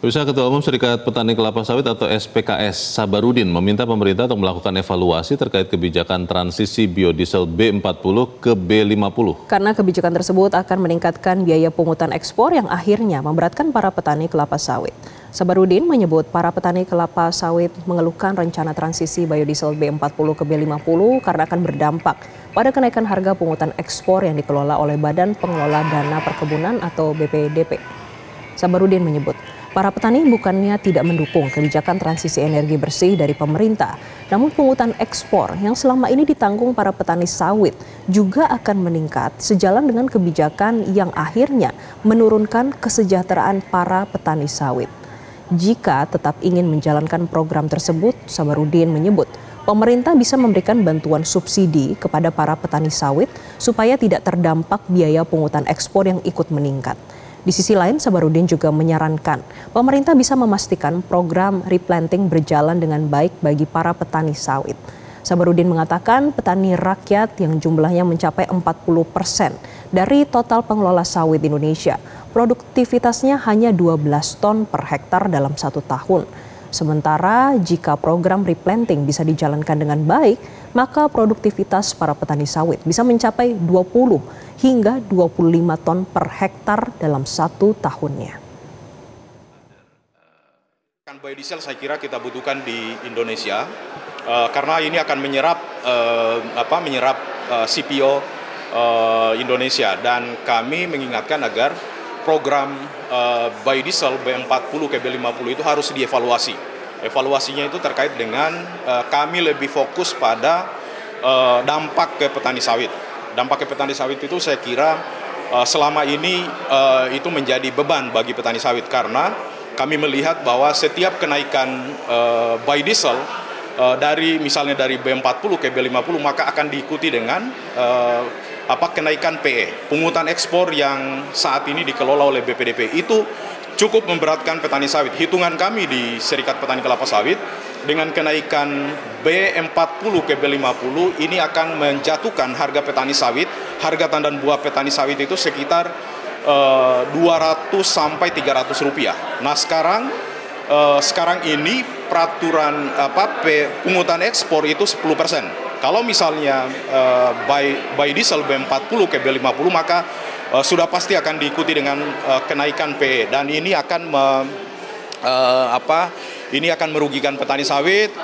Pemirsa, Ketua Umum Serikat Petani Kelapa Sawit atau SPKS Sabarudin meminta pemerintah untuk melakukan evaluasi terkait kebijakan transisi biodiesel B40 ke B50. Karena kebijakan tersebut akan meningkatkan biaya pungutan ekspor yang akhirnya memberatkan para petani kelapa sawit. Sabarudin menyebut para petani kelapa sawit mengeluhkan rencana transisi biodiesel B40 ke B50 karena akan berdampak pada kenaikan harga pungutan ekspor yang dikelola oleh Badan Pengelola Dana Perkebunan atau BPDP. Sabarudin menyebut, para petani bukannya tidak mendukung kebijakan transisi energi bersih dari pemerintah, namun pungutan ekspor yang selama ini ditanggung para petani sawit juga akan meningkat sejalan dengan kebijakan yang akhirnya menurunkan kesejahteraan para petani sawit. Jika tetap ingin menjalankan program tersebut, Sabarudin menyebut pemerintah bisa memberikan bantuan subsidi kepada para petani sawit supaya tidak terdampak biaya pungutan ekspor yang ikut meningkat. Di sisi lain, Sabarudin juga menyarankan pemerintah bisa memastikan program replanting berjalan dengan baik bagi para petani sawit. Sabarudin mengatakan petani rakyat yang jumlahnya mencapai 40% dari total pengelola sawit Indonesia, produktivitasnya hanya 12 ton per hektar dalam 1 tahun. Sementara jika program replanting bisa dijalankan dengan baik, maka produktivitas para petani sawit bisa mencapai 20 hingga 25 ton per hektar dalam 1 tahunnya. Biodiesel saya kira kita butuhkan di Indonesia karena ini akan menyerap CPO Indonesia, dan kami mengingatkan agar program biodiesel B40 ke B50 itu harus dievaluasi. Evaluasinya itu terkait dengan kami lebih fokus pada dampak ke petani sawit. Dampak ke petani sawit itu saya kira selama ini itu menjadi beban bagi petani sawit karena kami melihat bahwa setiap kenaikan biodiesel misalnya dari B40 ke B50 maka akan diikuti dengan kenaikan PE, pungutan ekspor yang saat ini dikelola oleh BPDP. Itu cukup memberatkan petani sawit. Hitungan kami di Serikat Petani Kelapa Sawit, dengan kenaikan B40 ke B50 ini akan menjatuhkan harga petani sawit, harga tandan buah petani sawit itu sekitar 200 sampai 300 rupiah. Nah sekarang ini peraturan pungutan ekspor itu 10%. Kalau misalnya biodiesel B40 ke B50 maka sudah pasti akan diikuti dengan kenaikan PE, dan ini akan merugikan petani sawit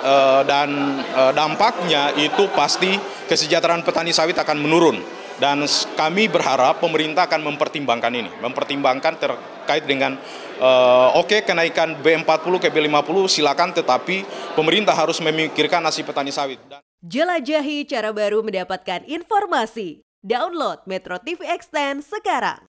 dan dampaknya itu pasti kesejahteraan petani sawit akan menurun. Dan kami berharap pemerintah akan mempertimbangkan terkait dengan kenaikan B40 ke B50 silakan, tetapi pemerintah harus memikirkan nasib petani sawit. Jelajahi cara baru mendapatkan informasi. Download Metro TV Extend sekarang.